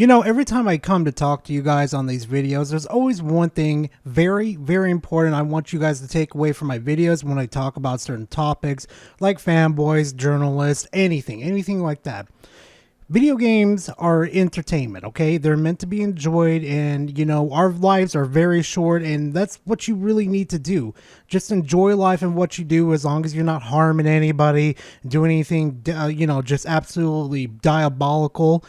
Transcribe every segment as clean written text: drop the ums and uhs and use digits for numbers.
You know, every time I come to talk to you guys on these videos, there's always one thing very, very important I want you guys to take away from my videos when I talk about certain topics, like fanboys, journalists, anything like that. Video games are entertainment, okay? They're meant to be enjoyed, and you know, our lives are very short, and that's what you really need to do. Just enjoy life and what you do, as long as you're not harming anybody, doing anything, just absolutely diabolical.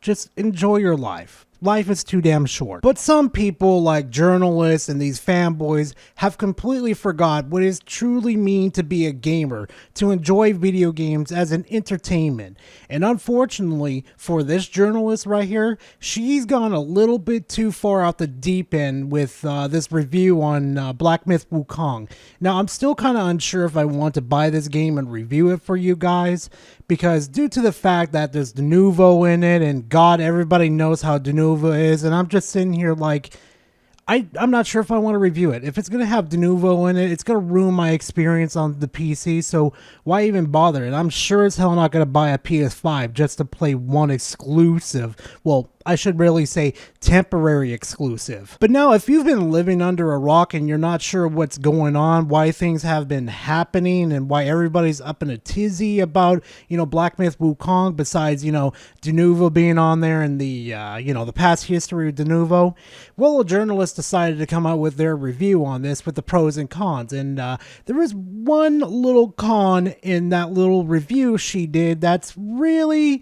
Just enjoy your life. Life is too damn short. But some people, like journalists and these fanboys, have completely forgot what it truly means to be a gamer, to enjoy video games as an entertainment. And unfortunately for this journalist right here, she's gone a little bit too far out the deep end with this review on Black Myth Wukong. Now, I'm still kind of unsure if I want to buy this game and review it for you guys, because due to the fact that there's Denuvo in it, and God, everybody knows how Denuvo is, and I'm just sitting here like, I'm not sure if I want to review it. If it's going to have Denuvo in it, it's going to ruin my experience on the PC, so why even bother? And I'm sure as hell not going to buy a PS5 just to play one exclusive. Well, I should really say temporary exclusive. But now, if you've been living under a rock and you're not sure what's going on, why things have been happening, and why everybody's up in a tizzy about, Black Myth Wukong, besides, Denuvo being on there and the, the past history of Denuvo, well, a journalist decided to come out with their review on this with the pros and cons. And there is one little con in that little review she did that's really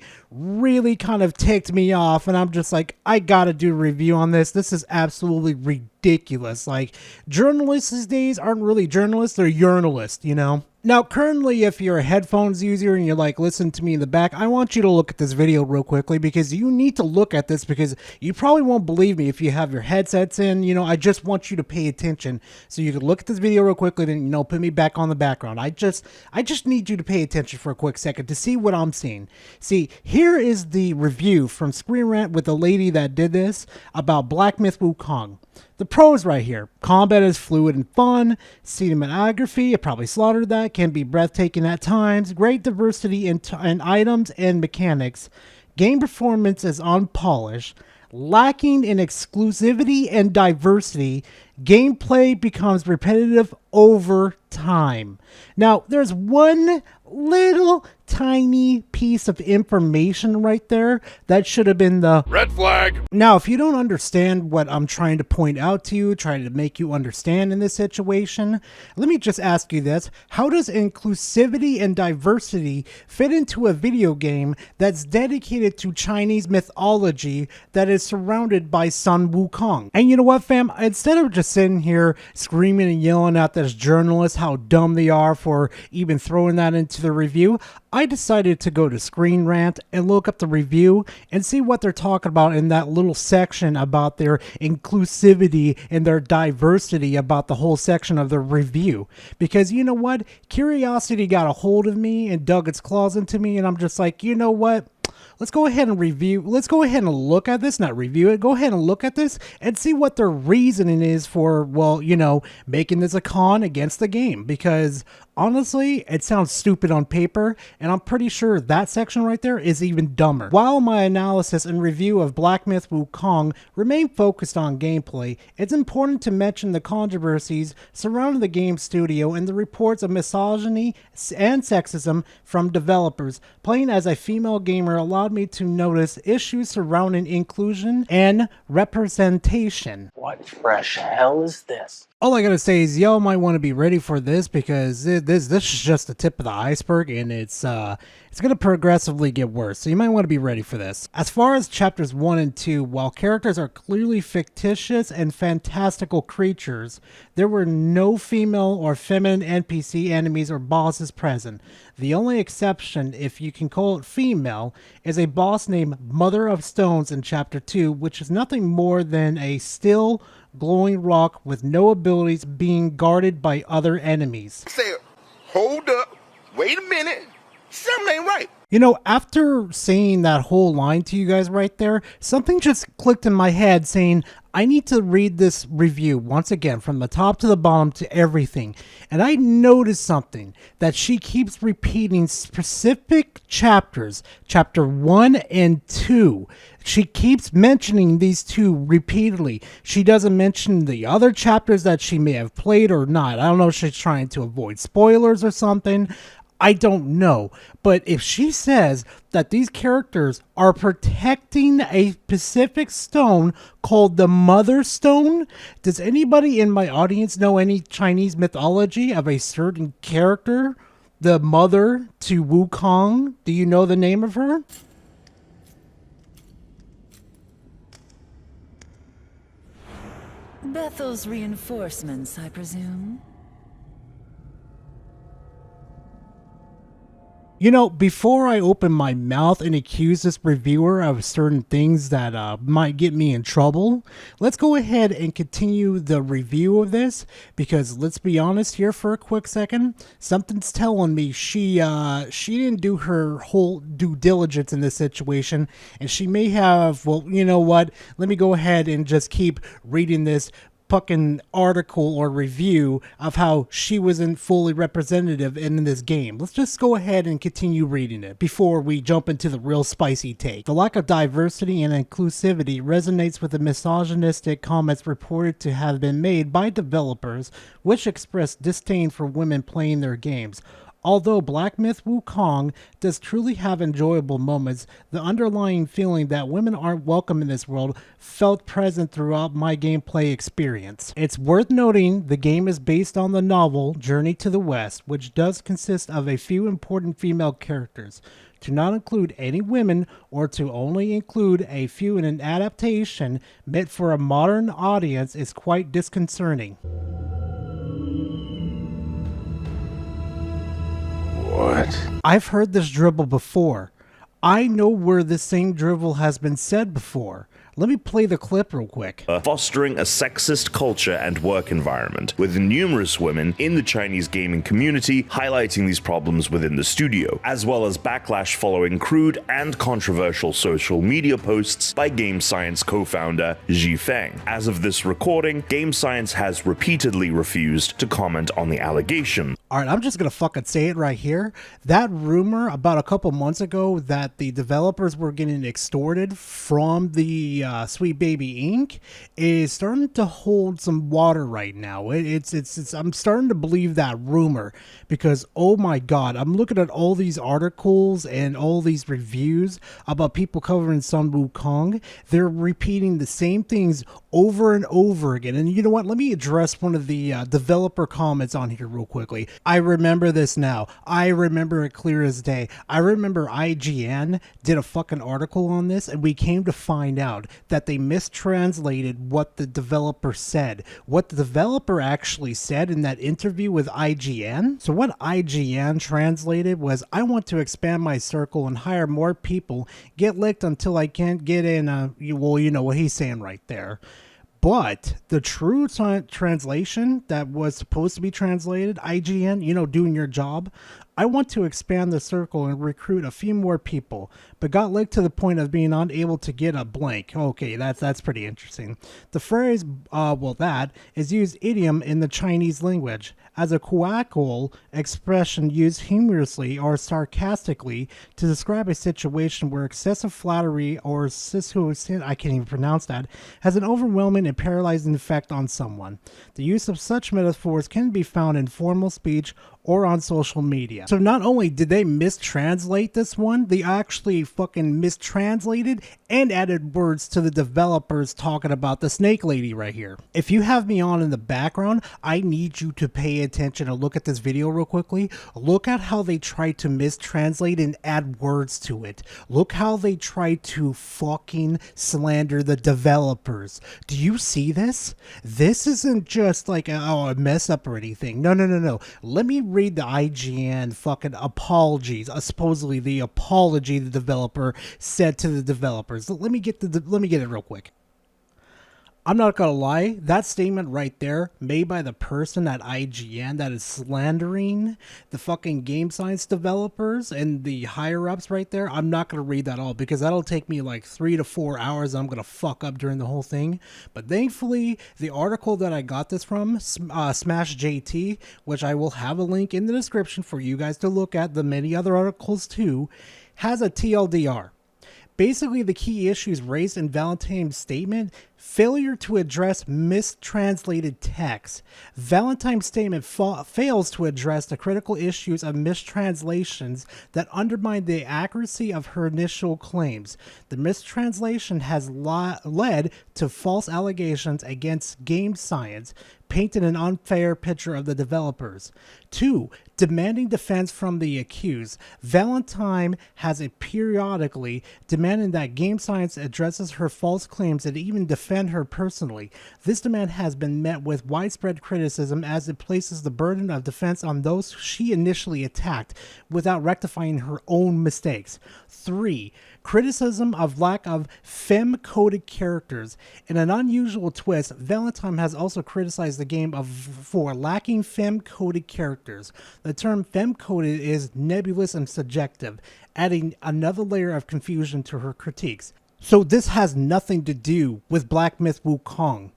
kind of ticked me off, and I'm just like, I gotta do a review on this. This is absolutely ridiculous. Like, journalists these days aren't really journalists, they're journalists, Now, currently, if you're a headphones user and you're like, listen to me in the back, I want you to look at this video real quickly, because you need to look at this, because you probably won't believe me if you have your headsets in. I just want you to pay attention. So you can look at this video real quickly, then, put me back on the background. I just need you to pay attention for a quick second to see what I'm seeing. See, here is the review from Screen Rant with the lady that did this about Black Myth Wukong. The pros right here: combat is fluid and fun, cinematography, it probably slaughtered that, can be breathtaking at times, great diversity in items and mechanics, game performance is unpolished, lacking in exclusivity and diversity, gameplay becomes repetitive over time. Now, there's one little tiny piece of information right there that should have been the red flag. Now, if you don't understand what I'm trying to point out to you, trying to make you understand in this situation, let me just ask you this: how does inclusivity and diversity fit into a video game that's dedicated to Chinese mythology that is surrounded by Sun Wukong? And you know what, fam? Instead of just sitting here screaming and yelling at this journalist how dumb they are for even throwing that into the review, I decided to go to Screen Rant and look up the review and see what they're talking about in that little section about their inclusivity and their diversity about the whole section of the review. Because you know what? Curiosity got a hold of me and dug its claws into me, and I'm just like, you know what? Let's go ahead and look at this, not review it. Go ahead and look at this and see what their reasoning is for, well, making this a con against the game. Because honestly, it sounds stupid on paper, and I'm pretty sure that section right there is even dumber. While my analysis and review of Black Myth Wukong remain focused on gameplay, it's important to mention the controversies surrounding the game studio and the reports of misogyny and sexism from developers. Playing as a female gamer allowed me to notice issues surrounding inclusion and representation. What fresh hell is this? All I gotta say is y'all might want to be ready for this, because this is just the tip of the iceberg, and it's gonna progressively get worse, so you might want to be ready for this. As far as chapters 1 and 2, while characters are clearly fictitious and fantastical creatures, there were no female or feminine NPC enemies or bosses present. The only exception, if you can call it female, is a boss named Mother of Stones in chapter 2, which is nothing more than a still glowing rock with no abilities, being guarded by other enemies. Say, hold up, wait a minute. Something ain't right. You know, after saying that whole line to you guys right there, something just clicked in my head saying, I need to read this review once again from the top to the bottom to everything. And I noticed something that she keeps repeating specific chapters, chapter 1 and 2. She keeps mentioning these two repeatedly. She doesn't mention the other chapters that she may have played or not. I don't know if she's trying to avoid spoilers or something. I don't know, but if she says that these characters are protecting a specific stone called the Mother Stone, does anybody in my audience know any Chinese mythology of a certain character, the mother to Wukong? Do you know the name of her? Bethel's reinforcements, I presume. You know, before I open my mouth and accuse this reviewer of certain things that might get me in trouble, let's go ahead and continue the review of this, because let's be honest here for a quick second, something's telling me she didn't do her whole due diligence in this situation, and she may have, well, you know what, let me go ahead and just keep reading this fucking article or review of how she wasn't fully representative in this game. Let's just go ahead and continue reading it before we jump into the real spicy take. The lack of diversity and inclusivity resonates with the misogynistic comments reported to have been made by developers, which express disdain for women playing their games. Although Black Myth Wukong does truly have enjoyable moments, the underlying feeling that women aren't welcome in this world felt present throughout my gameplay experience. It's worth noting the game is based on the novel Journey to the West, which does consist of a few important female characters. To not include any women or to only include a few in an adaptation meant for a modern audience is quite disconcerting. What? I've heard this dribble before. I know where this same dribble has been said before. Let me play the clip real quick. Fostering a sexist culture and work environment, with numerous women in the Chinese gaming community highlighting these problems within the studio, as well as backlash following crude and controversial social media posts by Game Science co-founder Zhifeng. As of this recording, Game Science has repeatedly refused to comment on the allegation. Alright, I'm just gonna fucking say it right here. That rumor about a couple months ago that the developers were getting extorted from the Sweet Baby Inc. is starting to hold some water right now. I'm starting to believe that rumor because, oh my god, I'm looking at all these articles and all these reviews about people covering Sun Wukong. They're repeating the same things over and over again. And you know what? Let me address one of the developer comments on here real quickly. I remember this now. I remember it clear as day. I remember IGN did a fucking article on this, and we came to find out that they mistranslated what the developer said. What the developer actually said in that interview with IGN. So what IGN translated was, I want to expand my circle and hire more people, get licked until I can't get in. Well, you know what he's saying right there. But the true translation that was supposed to be translated, IGN, you know, doing your job, I want to expand the circle and recruit a few more people, but got licked to the point of being unable to get a blank. Okay, that's pretty interesting. The phrase, that is used idiom in the Chinese language as a colloquial expression used humorously or sarcastically to describe a situation where excessive flattery or I can't even pronounce that, has an overwhelming and paralyzing effect on someone. The use of such metaphors can be found in formal speech or on social media. So not only did they mistranslate this one, they actually fucking mistranslated and added words to the developers talking about the snake lady right here. If you have me on in the background, I need you to pay attention and look at this video real quickly. Look at how they tried to mistranslate and add words to it. Look how they tried to fucking slander the developers. Do you see this? This isn't just like a mess up or anything. No. Let me read the IGN fucking apologies. Supposedly the apology the developer said to the developers. Let me get it real quick. I'm not gonna lie, that statement right there, made by the person at IGN that is slandering the fucking game science developers and the higher ups right there, I'm not gonna read that all because that'll take me like 3 to 4 hours. I'm gonna fuck up during the whole thing. But thankfully, the article that I got this from, Smash JT, which I will have a link in the description for you guys to look at, the many other articles too, has a TLDR. Basically, the key issues raised in Valentine's statement: failure to address mistranslated text. Valentine's statement fails to address the critical issues of mistranslations that undermine the accuracy of her initial claims. The mistranslation has led to false allegations against game science, painted an unfair picture of the developers. 2. Demanding defense from the accused. Valentine has periodically demanded that game science addresses her false claims and even defend her personally. This demand has been met with widespread criticism as it places the burden of defense on those she initially attacked without rectifying her own mistakes. 3. Criticism of lack of femme-coded characters. In an unusual twist, Valentine has also criticized the game for lacking femme-coded characters. The term femme-coded is nebulous and subjective, adding another layer of confusion to her critiques. So this has nothing to do with Black Myth Wukong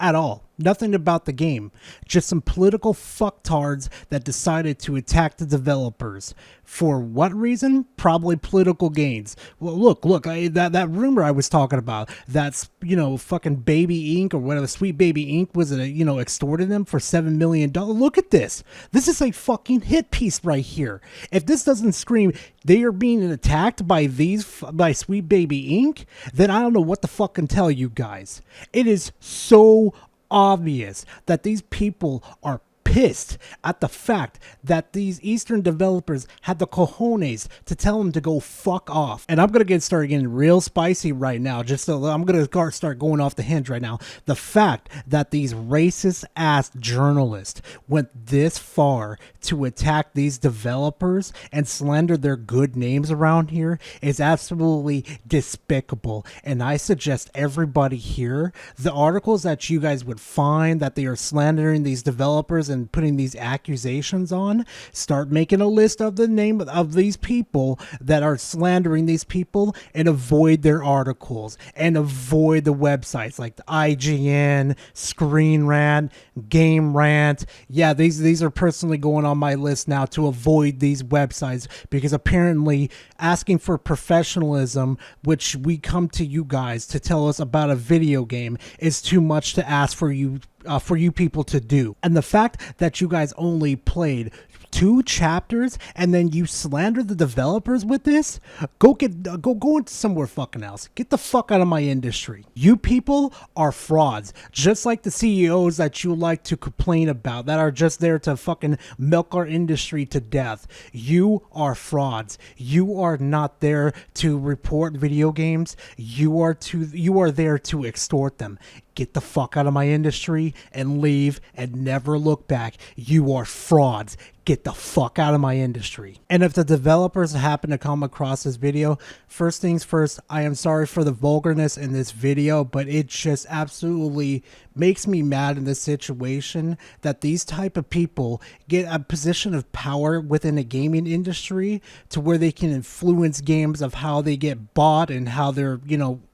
at all. Nothing about the game. Just some political fucktards that decided to attack the developers. For what reason? Probably political gains. Well, look, that rumor I was talking about, that's, fucking Baby Inc. or whatever, Sweet Baby Inc. was, extorted them for $7 million. Look at this. This is a fucking hit piece right here. If this doesn't scream they are being attacked by Sweet Baby Inc., then I don't know what the fuck can tell you guys. It is so obvious that these people are pissed at the fact that these Eastern developers had the cojones to tell them to go fuck off. And I'm going to start getting real spicy right now. I'm going to start going off the hinge right now. The fact that these racist ass journalists went this far to attack these developers and slander their good names around here is absolutely despicable. And I suggest everybody here, the articles that you guys would find that they are slandering these developers and putting these accusations on, start making a list of the name of these people that are slandering these people and avoid their articles and avoid the websites like the IGN, Screen Rant, Game Rant. Yeah, these are personally going on my list now to avoid these websites because apparently asking for professionalism, which we come to you guys to tell us about a video game, is too much to ask for you people to do. And the fact that you guys only played 2 chapters and then you slander the developers with this, go into somewhere fucking else. Get the fuck out of my industry. You people are frauds, just like the CEOs that you like to complain about that are just there to fucking milk our industry to death. You are frauds. You are not there to report video games. You are there to extort them. Get the fuck out of my industry and leave and never look back. You are frauds. Get the fuck out of my industry. And if the developers happen to come across this video, first things first, I am sorry for the vulgarness in this video, but it just absolutely makes me mad in this situation that these type of people get a position of power within a gaming industry to where they can influence games of how they get bought and how they're,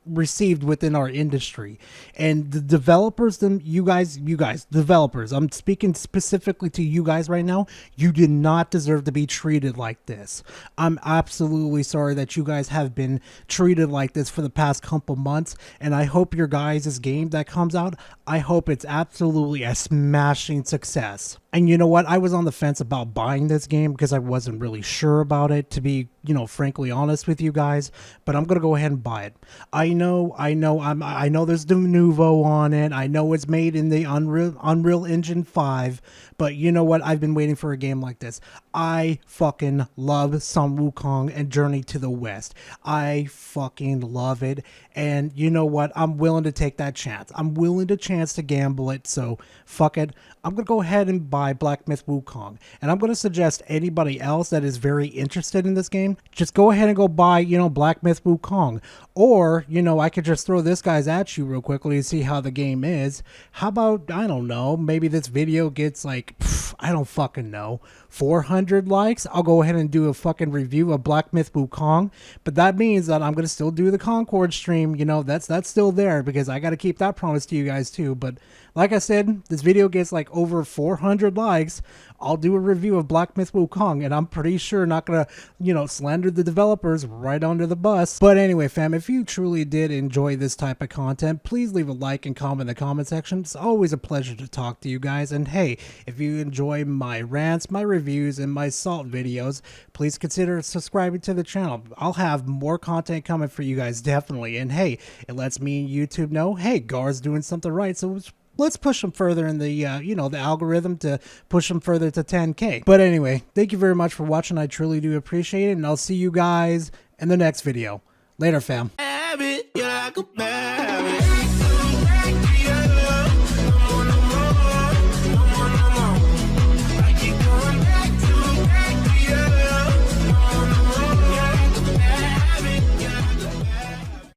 received within our industry. And the developers, developers, I'm speaking specifically to you guys right now, you did not deserve to be treated like this. I'm absolutely sorry that you guys have been treated like this for the past couple months, and I hope your guys' game that comes out, I hope it's absolutely a smashing success. And you know what? I was on the fence about buying this game because I wasn't really sure about it, to be, frankly honest with you guys, but I'm going to go ahead and buy it. I know there's the Nouveau on it. I know it's made in the Unreal Engine 5, but you know what? I've been waiting for a game like this. I fucking love some Wukong and Journey to the West. I fucking love it. And you know what? I'm willing to take that chance. I'm willing to gamble it. So fuck it. I'm going to go ahead and buy Black Myth Wukong. And I'm going to suggest anybody else that is very interested in this game, description. Just go ahead and go buy, you know, Black Myth Wukong. Or, you know, I could just throw this guys at you real quickly to see how the game is. How about, I don't know, maybe this video gets like, I don't fucking know, 400 likes? I'll go ahead and do a fucking review of Black Myth Wukong. But that means that I'm going to still do the Concord stream. You know, that's still there because I got to keep that promise to you guys too. But like I said, this video gets like over 400 likes. I'll do a review of Black Myth Wukong, and I'm pretty sure not gonna, you know, slander the developers right under the bus. But anyway, fam, if you truly did enjoy this type of content, please leave a like and comment in the comment section. It's always a pleasure to talk to you guys. And hey, if you enjoy my rants, my reviews, and my salt videos, please consider subscribing to the channel. I'll have more content coming for you guys, definitely. And hey, it lets me and YouTube know, hey, Gar's doing something right, so let's push them further in the, you know, the algorithm to push them further to 10K. But anyway, thank you very much for watching. I truly do appreciate it. And I'll see you guys in the next video. Later, fam.